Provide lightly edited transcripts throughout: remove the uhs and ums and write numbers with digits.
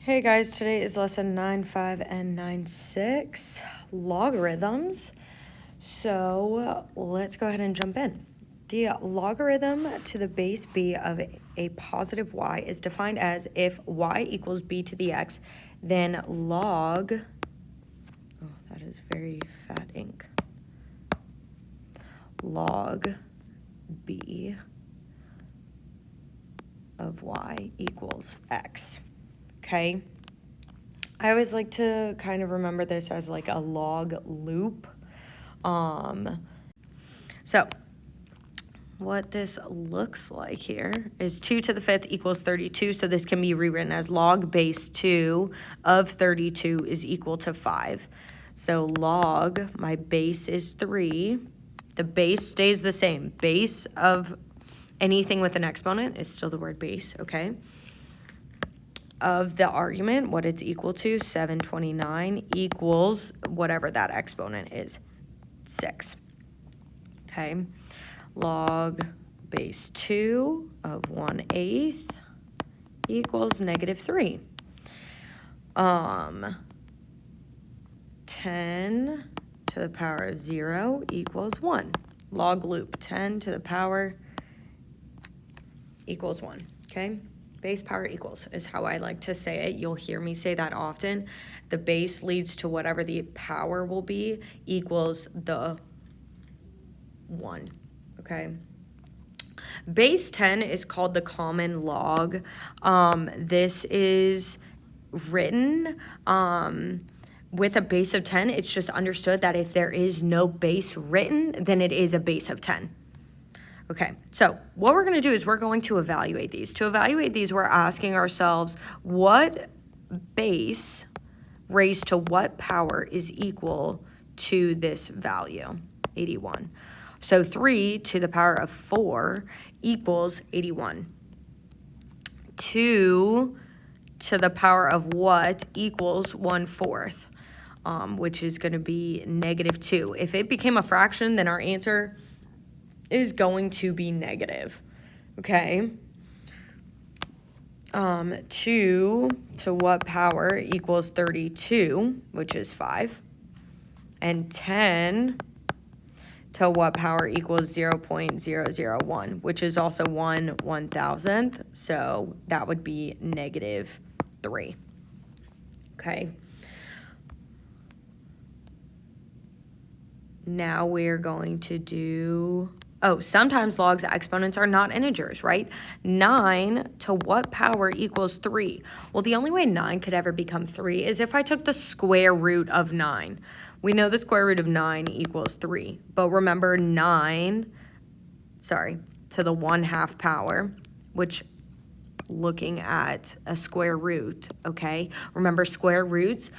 Hey guys, today is lesson 9.5 and 9.6, logarithms. So let's go ahead and jump in. The logarithm to the base b of a positive y is defined as if y equals b to the x, then log, oh, that is very fat ink, log b of y equals x. Okay, I always like to kind of remember this as like a log loop. So what this looks like here is 2 to the 5th equals 32. So this can be rewritten as log base 2 of 32 is equal to 5. So log, my base is 3. The base stays the same. Base of anything with an exponent is still the word base, okay? Of the argument, what it's equal to, 729 equals whatever that exponent is, 6. Okay, log base 2 of 1/8 equals -3. 10 to the power of 0 equals 1. Log loop, 10 to the power equals 1, okay? Base power equals is how I like to say it. You'll hear me say that often. The base leads to whatever the power will be equals the 1, okay? Base 10 is called the common log. This is written with a base of 10. It's just understood that if there is no base written, then it is a base of 10. Okay, so what we're going to do is we're going to evaluate these. To evaluate these, we're asking ourselves what base raised to what power is equal to this value, 81. So 3 to the power of 4 equals 81. 2 to the power of what equals 1/4, which is going to be -2. If it became a fraction, then our answer is going to be negative, okay? 2 to what power equals 32, which is 5, and 10 to what power equals 0.001, which is also 1/1000th, so that would be -3, okay? Now we're going to do, sometimes logs exponents are not integers, right? 9 to what power equals 3? Well, the only way 9 could ever become 3 is if I took the square root of 9. We know the square root of 9 equals 3, but remember 9, to the 1/2 power, which looking at a square root, okay? Remember square roots,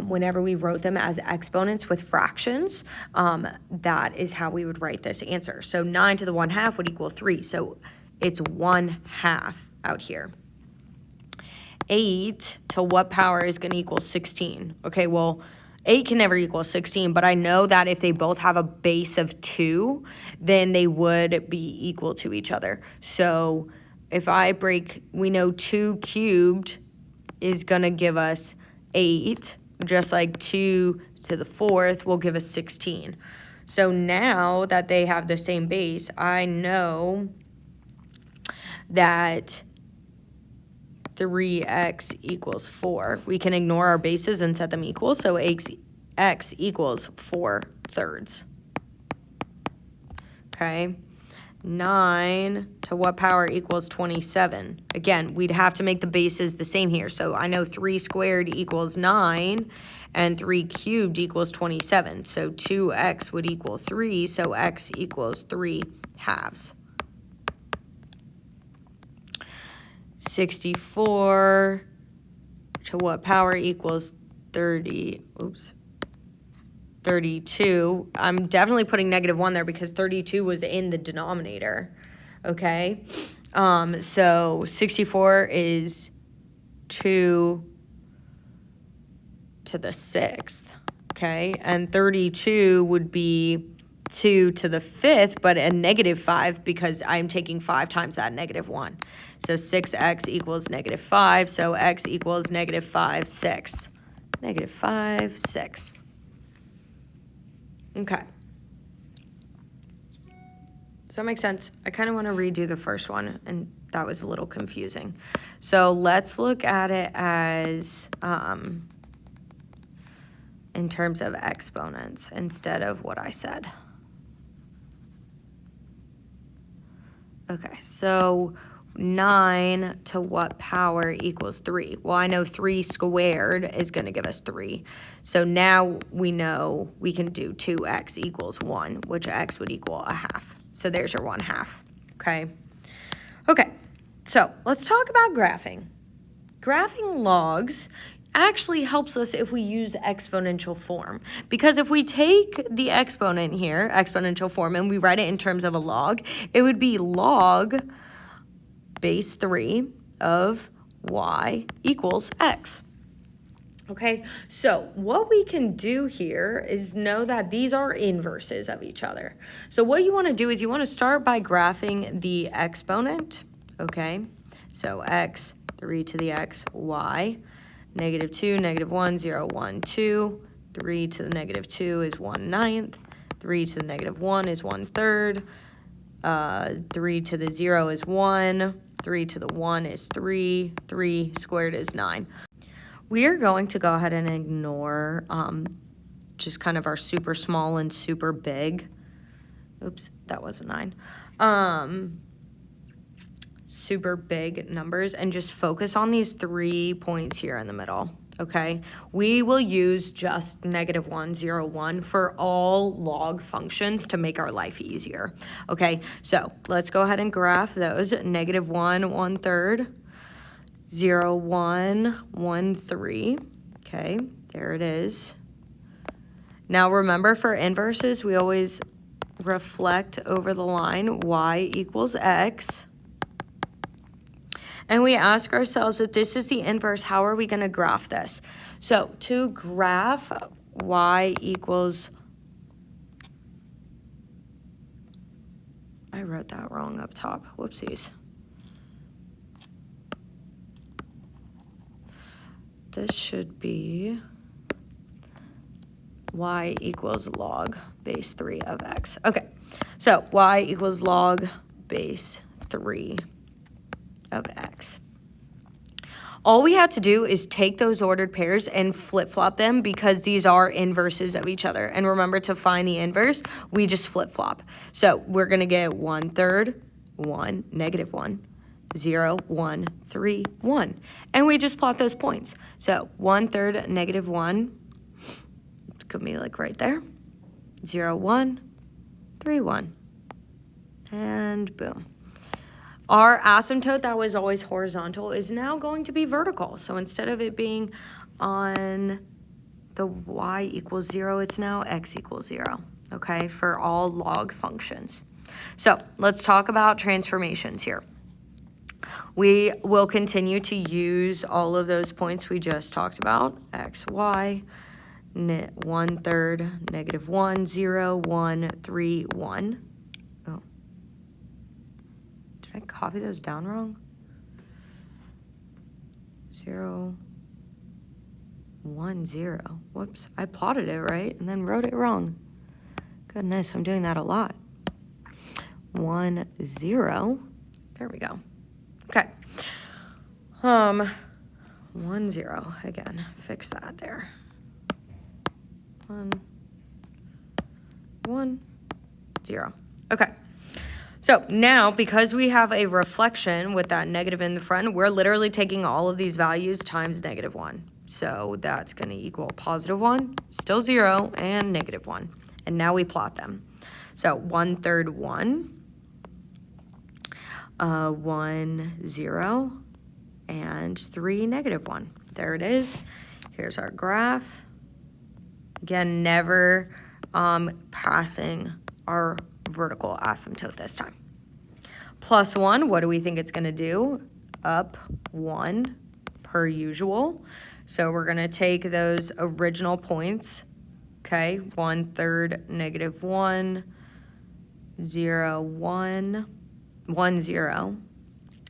whenever we wrote them as exponents with fractions, that is how we would write this answer. So 9 to the 1/2 would equal 3. So it's 1/2 out here. 8 to what power is going to equal 16? Okay, well, 8 can never equal 16, but I know that if they both have a base of 2, then they would be equal to each other. So if I break, we know 2 cubed is going to give us 8. Just like 2 to the 4th will give us 16. So now that they have the same base, I know that 3x equals 4. We can ignore our bases and set them equal, so x equals 4/3. Okay. 9 to what power equals 27? Again, we'd have to make the bases the same here. So I know 3 squared equals 9 and 3 cubed equals 27. So 2x would equal 3, so x equals 3/2. 64 to what power equals 32. I'm definitely putting -1 there because 32 was in the denominator, okay? So 64 is 2 to the 6th, okay? And 32 would be 2 to the 5th, but a -5 because I'm taking 5 times that -1. So 6x equals negative 5. So x equals negative 5/6. Negative 5/6. Okay. Does that make sense? I kind of want to redo the first one, and that was a little confusing. So let's look at it as in terms of exponents instead of what I said. Okay, so 9 to what power equals 3? Well, I know 3 squared is going to give us 3. So now we know we can do 2x equals 1, which x would equal 1/2. So there's your 1/2, okay? Okay, so let's talk about graphing. Graphing logs actually helps us if we use exponential form. Because if we take the exponent here, exponential form, and we write it in terms of a log, it would be log base 3 of y equals x. Okay, so what we can do here is know that these are inverses of each other. So what you want to do is you want to start by graphing the exponent, okay? So x, 3 to the x, y, negative 2, negative 1, 0, 1, 2, 3 to the negative 2 is 1/9, 3 to the negative 1 is 1/3, 3 to the 0 is 1, 3 to the 1 is 3, 3 squared is 9. We are going to go ahead and ignore just kind of our super small and super big. Oops, that was a 9. Super big numbers and just focus on these 3 points here in the middle, okay? We will use just negative 1, 0, 1 for all log functions to make our life easier, okay? So let's go ahead and graph those. Negative 1, 1/3. 0, 1, 1, 3. Okay, there it is. Now remember, for inverses, we always reflect over the line y equals x. And we ask ourselves, if this is the inverse, how are we going to graph this? So to graph y equals, I wrote that wrong up top. Whoopsies. This should be y equals log base 3 of x. Okay, so y equals log base 3 of x. All we have to do is take those ordered pairs and flip-flop them because these are inverses of each other. And remember, to find the inverse, we just flip-flop. So we're going to get 1/3, 1, negative 1. 0, 1, 3, 1. And we just plot those points. So 1/3, negative 1. It's going to be like right there. 0, 1, 3, 1. And boom. Our asymptote that was always horizontal is now going to be vertical. So instead of it being on the y equals 0, it's now x equals 0. Okay, for all log functions. So let's talk about transformations here. We will continue to use all of those points we just talked about. X, y, 1/3, negative 1, 0, 1, 3, 1. Oh. Did I copy those down wrong? 0, 1, 0. Whoops. I plotted it right and then wrote it wrong. Goodness, I'm doing that a lot. 1, 0. There we go. Okay. 1, 0. Again, fix that there. 1, 1, 0. Okay. So now, because we have a reflection with that negative in the front, we're literally taking all of these values times negative 1. So that's going to equal positive 1, still 0, and negative 1. And now we plot them. So 1/3, 1. 1, 0, and 3, negative 1. There it is. Here's our graph. Again, never passing our vertical asymptote this time. Plus 1, what do we think it's going to do? Up 1 per usual. So we're going to take those original points. Okay, 1/3, negative 1, 0, 1. 1, 0,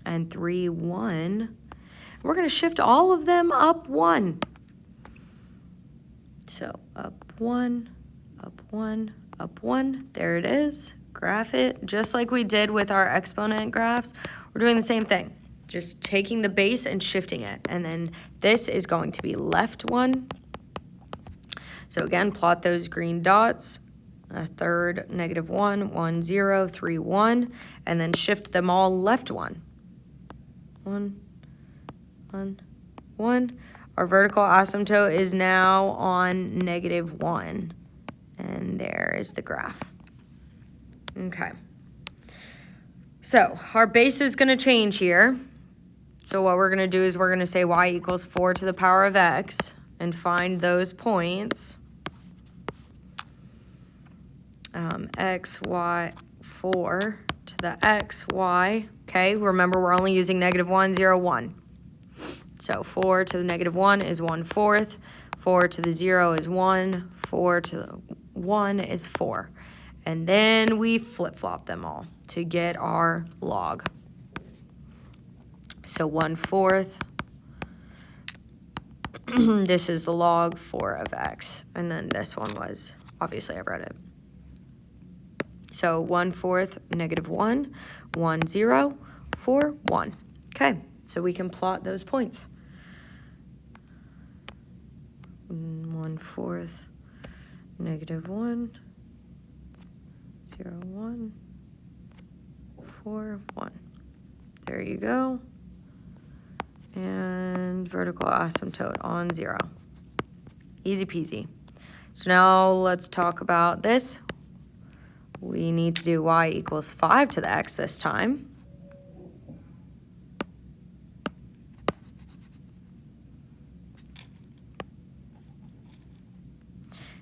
and 3, 1. We're going to shift all of them up 1. So up 1, up 1, up 1. There it is. Graph it. Just like we did with our exponent graphs, we're doing the same thing. Just taking the base and shifting it. And then this is going to be left 1. So again, plot those green dots. A third, negative 1, 1, 0, 3, 1. And then shift them all left 1. 1, 1, 1. Our vertical asymptote is now on negative 1. And there is the graph. Okay. So our base is going to change here. So what we're going to do is we're going to say y equals 4 to the power of x and find those points. X, y, 4 to the x, y. Okay, remember we're only using negative 1, 0, 1. So 4 to the negative 1 is 1/4. 4 to the 0 is 1. 4 to the 1 is 4. And then we flip-flop them all to get our log. So 1/4. This is the log 4 of x. And then this one was, obviously I wrote it. So 1/4, negative 1, 1, 0, 4, 1. Okay, so we can plot those points. 1/4, negative 1, 0, 1, 4, 1. There you go. And vertical asymptote on 0. Easy peasy. So now let's talk about this. We need to do y equals 5 to the x this time.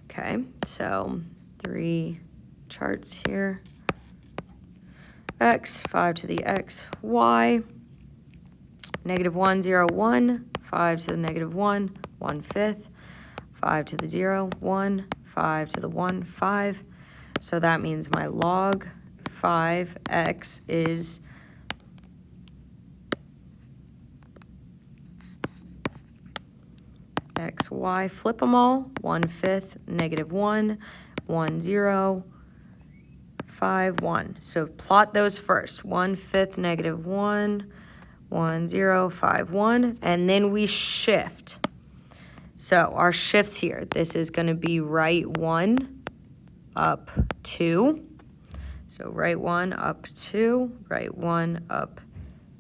Okay, so 3 charts here. X, 5 to the x, y. Negative 1, 0, 1. 5 to the negative 1, 1/5. 5 to the 0, 1. 5 to the 1, 5. So that means my log 5x is xy. Flip them all. 1/5, negative 1, 1, 0, 5, 1. So plot those first. 1/5, negative 1, 1, 0, 5, 1. And then we shift. So our shifts here. This is going to be right 1. Up 2. So right 1 up 2, right 1 up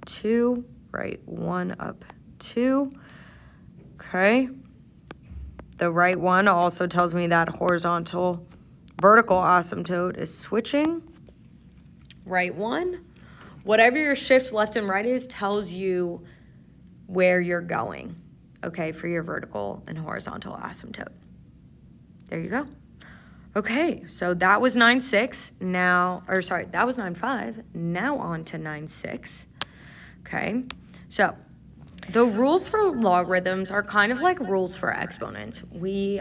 2, right 1 up 2. Okay. The right one also tells me that horizontal vertical asymptote is switching. Right 1. Whatever your shift left and right is tells you where you're going, okay, for your vertical and horizontal asymptote. There you go. Okay, so that was 9.6. Now, or sorry, that was 9.5. Now on to 9.6. Okay, so the rules for logarithms are kind of like rules for exponents. We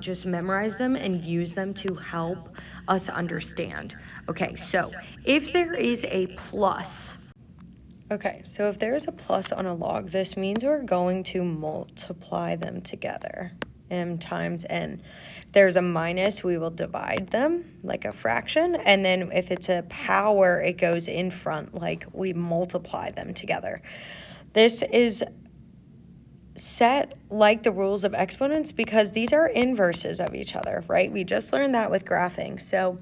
just memorize them and use them to help us understand. Okay, so if there is a plus, okay, so if there's a plus on a log, this means we're going to multiply them together. M times n. If there's a minus, we will divide them like a fraction. And then if it's a power, it goes in front, like we multiply them together. This is set like the rules of exponents because these are inverses of each other, right? We just learned that with graphing. So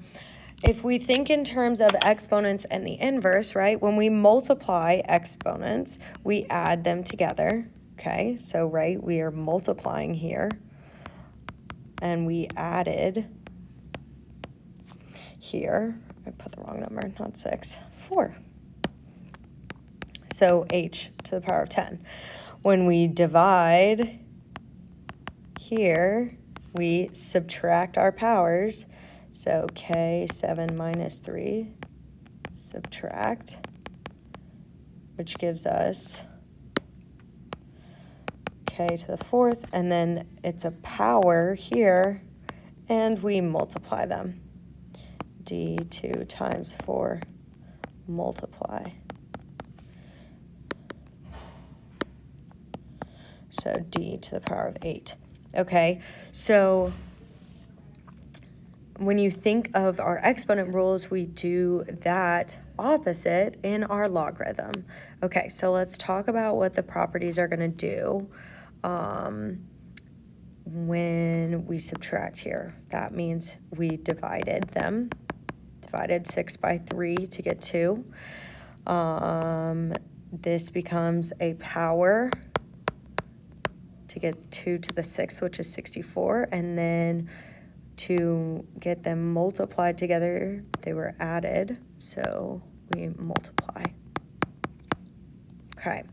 if we think in terms of exponents and the inverse, right? When we multiply exponents, we add them together, okay? So, right, we are multiplying here. And we added here, I put the wrong number, not 6, 4. So h to the power of 10. When we divide here, we subtract our powers. So k, 7 minus 3, subtract, which gives us k to the 4th, and then it's a power here, and we multiply them. D2 times 4 multiply. So d to the power of 8. Okay, so when you think of our exponent rules, we do that opposite in our logarithm. Okay, so let's talk about what the properties are going to do when we subtract here. That means we divided 6 by 3 to get 2. This becomes a power to get 2 to the 6th, which is 64, and then to get them multiplied together, they were added, so we multiply. Okay,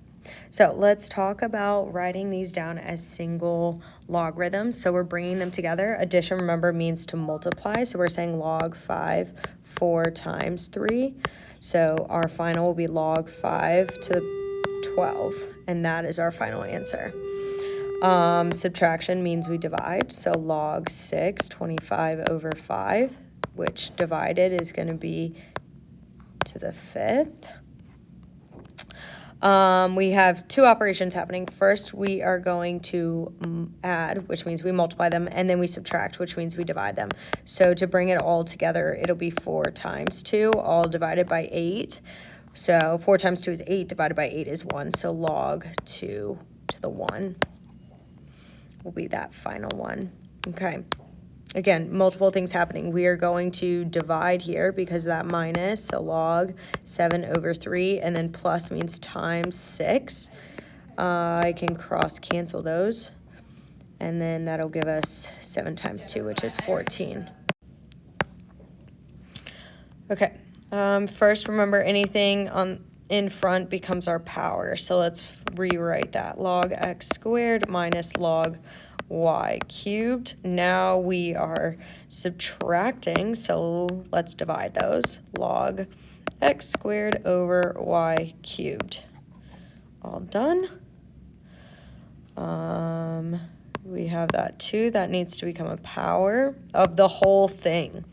so let's talk about writing these down as single logarithms. So we're bringing them together. Addition, remember, means to multiply, so we're saying log 5 4 times 3. So our final will be log 5 to the 12, and that is our final answer. Subtraction means we divide, so log 6, 25 over 5, which divided is going to be to the 5th. We have two operations happening. First, we are going to add, which means we multiply them, and then we subtract, which means we divide them. So to bring it all together, it'll be 4 times 2, all divided by 8. So 4 times 2 is 8, divided by 8 is 1, so log 2 to the 1 will be that final one. Okay. Again, multiple things happening. We are going to divide here because of that minus, so log 7 over 3, and then plus means times 6. I can cross cancel those, and then that'll give us 7 times 2, which is 14. Okay, first remember anything in front becomes our power, so let's rewrite that. Log x squared minus log y cubed. Now we are subtracting, so let's divide those. Log x squared over y cubed. All done. We have that 2. That needs to become a power of the whole thing.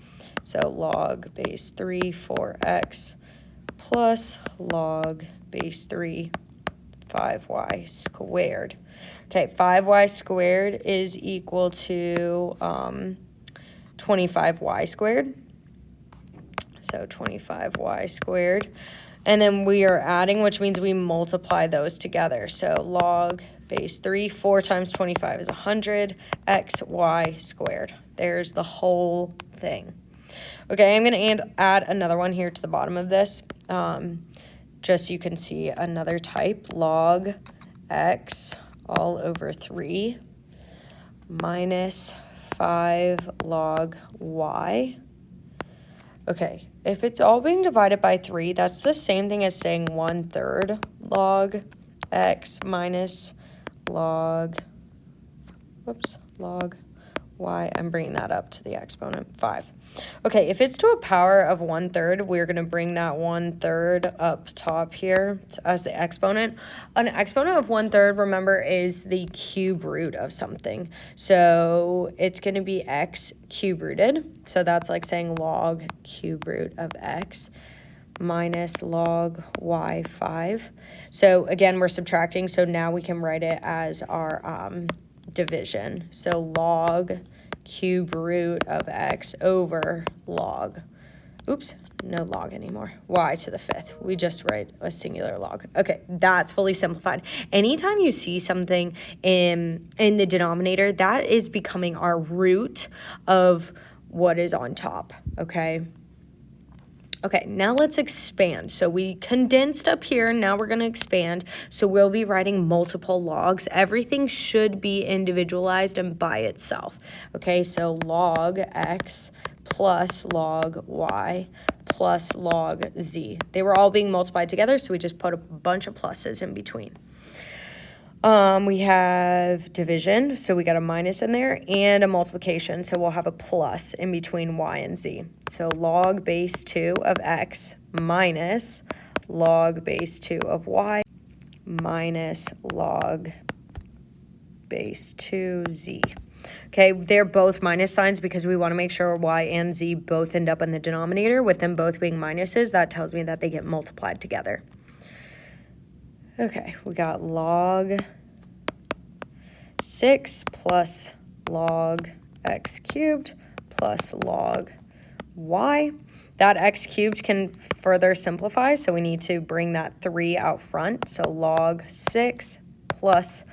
So log base 3 4x plus log base 3 5y squared. Okay, 5y squared is equal to 25y squared. So 25y squared. And then we are adding, which means we multiply those together. So log base 3, 4 times 25 is 100, xy squared. There's the whole thing. Okay, I'm going to add another one here to the bottom of this, just so you can see another type. Log x all over 3 minus 5 log y. Okay, if it's all being divided by 3, that's the same thing as saying 1/3 log x minus log y. I'm bringing that up to the exponent 5. Okay, if it's to a power of 1/3, we're going to bring that 1/3 up top here as the exponent. An exponent of 1/3, remember, is the cube root of something. So it's going to be x cube rooted. So that's like saying log cube root of x minus log y 5. So again, we're subtracting, so now we can write it as our division. So log cube root of x over log, no log anymore, y to the 5th. We just write a singular log. Okay, that's fully simplified. Anytime you see something in the denominator, that is becoming our root of what is on top, okay? Okay, now let's expand. So we condensed up here, and now we're going to expand. So we'll be writing multiple logs. Everything should be individualized and by itself. Okay, so log x plus log y plus log z. They were all being multiplied together, so we just put a bunch of pluses in between. We have division, so we got a minus in there, and a multiplication, so we'll have a plus in between y and z. So log base 2 of x minus log base 2 of y minus log base 2z. Okay, they're both minus signs because we want to make sure y and z both end up in the denominator. With them both being minuses, that tells me that they get multiplied together. Okay, we got log 6 plus log x cubed plus log y. That x cubed can further simplify, so we need to bring that 3 out front. So log 6 plus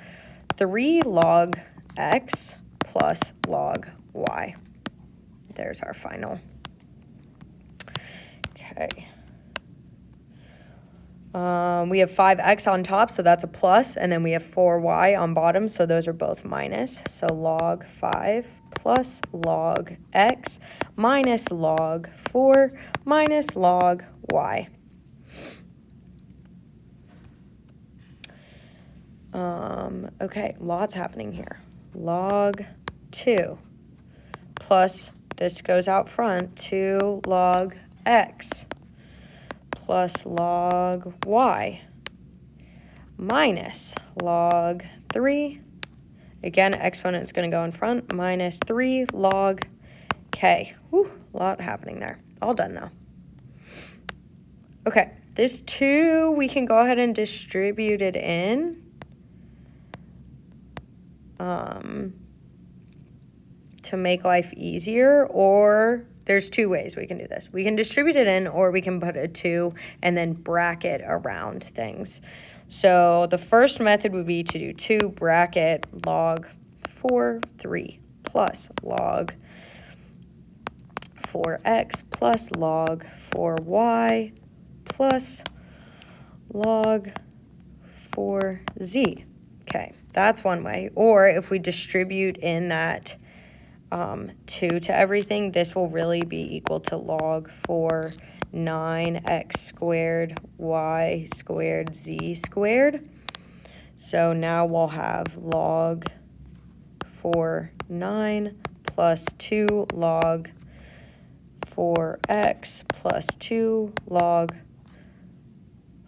3 log x plus log y. There's our final. Okay. We have 5x on top, so that's a plus, and then we have 4y on bottom, so those are both minus. So log 5 plus log x minus log 4 minus log y. Okay, lots happening here. Log 2 plus, this goes out front, 2 log x plus log y minus log 3. Again, exponent's going to go in front, minus 3 log k. Whew, a lot happening there. All done, though. Okay, this 2, we can go ahead and distribute it in. To make life easier, or there's 2 ways we can do this. We can distribute it in, or we can put a 2 and then bracket around things. So the first method would be to do 2 bracket log 4, 3 plus log 4x plus log 4y plus log 4z. Okay, that's one way. Or if we distribute in that 2 to everything, this will really be equal to log 4 9x squared y squared z squared. So now we'll have log 4 9 plus 2 log 4x plus 2 log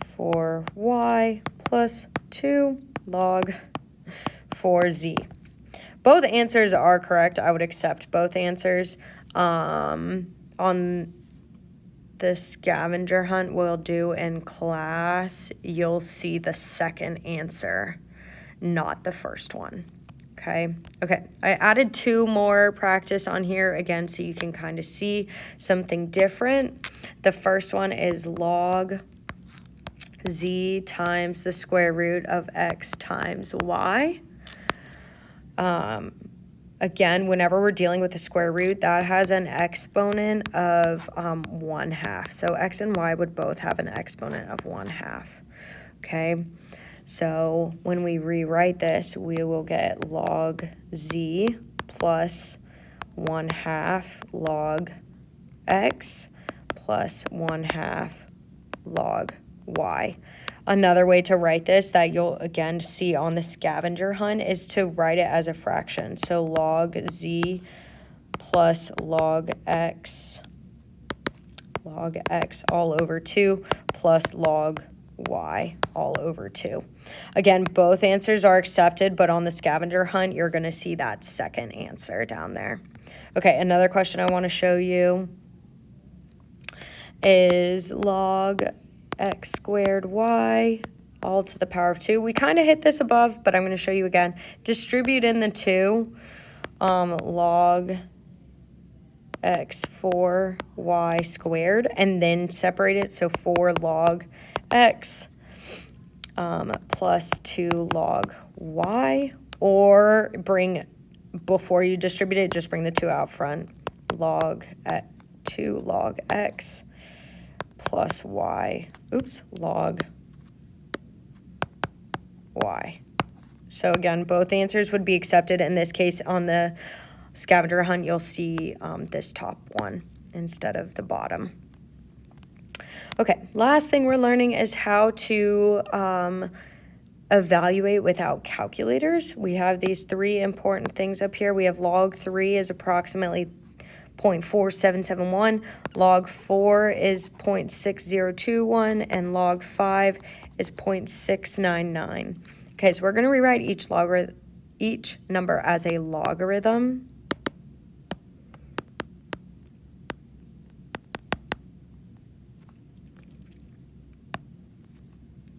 4y plus 2 log 4z. Both answers are correct. I would accept both answers. On the scavenger hunt we'll do in class, you'll see the second answer, not the first one. Okay, I added 2 more practice on here again so you can kind of see something different. The first one is log z times the square root of x times y. Again, whenever we're dealing with a square root, that has an exponent of 1/2. So x and y would both have an exponent of 1/2. Okay, so when we rewrite this, we will get log z plus 1/2 log x plus 1/2 log y. Another way to write this that you'll again see on the scavenger hunt is to write it as a fraction. So log z plus log x all over 2 plus log y all over 2. Again, both answers are accepted, but on the scavenger hunt, you're going to see that second answer down there. Okay, another question I want to show you is log x squared y all to the power of 2. We kind of hit this above, but I'm going to show you again. Distribute in the 2, log x 4y squared, and then separate it. So 4 log x plus 2 log y, or before you distribute it, just bring the 2 out front. Log 2 log x plus y, log y. So again, both answers would be accepted. In this case, on the scavenger hunt, you'll see this top one instead of the bottom. Okay, last thing we're learning is how to evaluate without calculators. We have these 3 important things up here. We have log 3 is approximately 0.4771, log 4 is 0.6021, and log 5 is 0.699. Okay, so we're going to rewrite each number as a logarithm.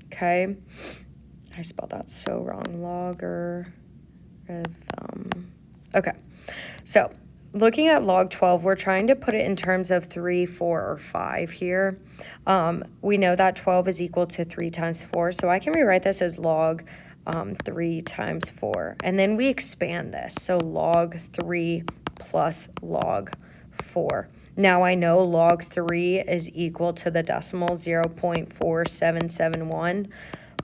Okay, I spelled that so wrong. Rhythm. Okay, so looking at log 12, we're trying to put it in terms of 3, 4, or 5 here. We know that 12 is equal to 3 times 4, so I can rewrite this as log 3 times 4. And then we expand this, so log 3 plus log 4. Now I know log 3 is equal to the decimal 0.4771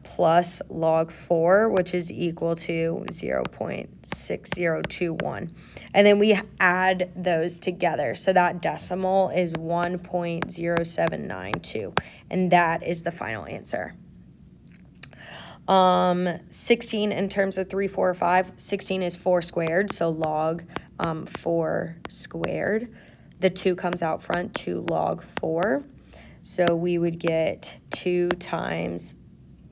plus log 4, which is equal to 0.6021. And then we add those together. So that decimal is 1.0792. And that is the final answer. 16 in terms of 3, 4, 5, 16 is 4 squared. So log 4 squared. The 2 comes out front, 2 log 4. So we would get 2 times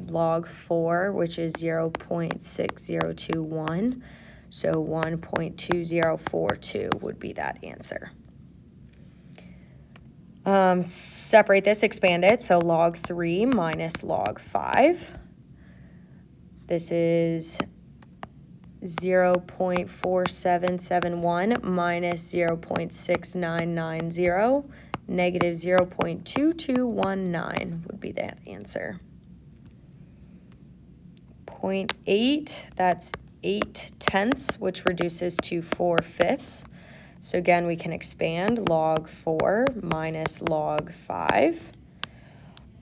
log 4, which is 0.6021. So 1.2042 would be that answer. Separate this, expand it. So log 3 minus log 5. This is 0.4771 minus 0.6990. Negative 0.2219 would be that answer. 0.8, that's 8/10, which reduces to 4/5. So again, we can expand log 4 minus log 5.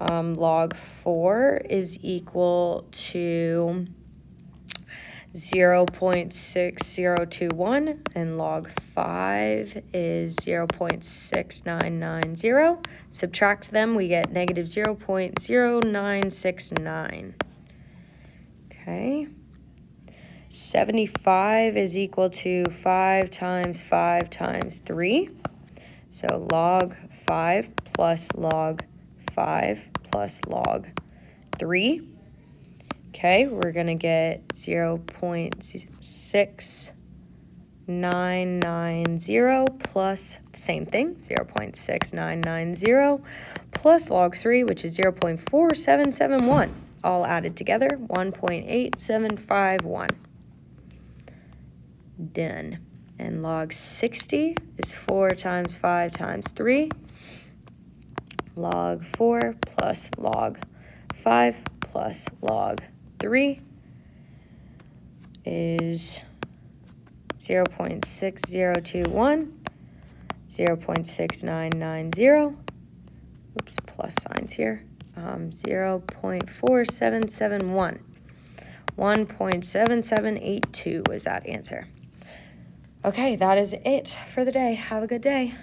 Log 4 is equal to 0.6021, and log 5 is 0.6990. Subtract them, we get negative 0.0969. Okay. 75 is equal to 5 times 5 times 3. So log 5 plus log 5 plus log 3. Okay, we're going to get 0.6990 plus, same thing, 0.6990 plus log 3, which is 0.4771. All added together, 1.8751. Done. And log 60 is 4 times 5 times 3. Log 4 plus log 5 plus log 3 is 0.6021, 0.6990, oops, plus signs here, 0.4771, 1.7782 is that answer. Okay, that is it for the day. Have a good day.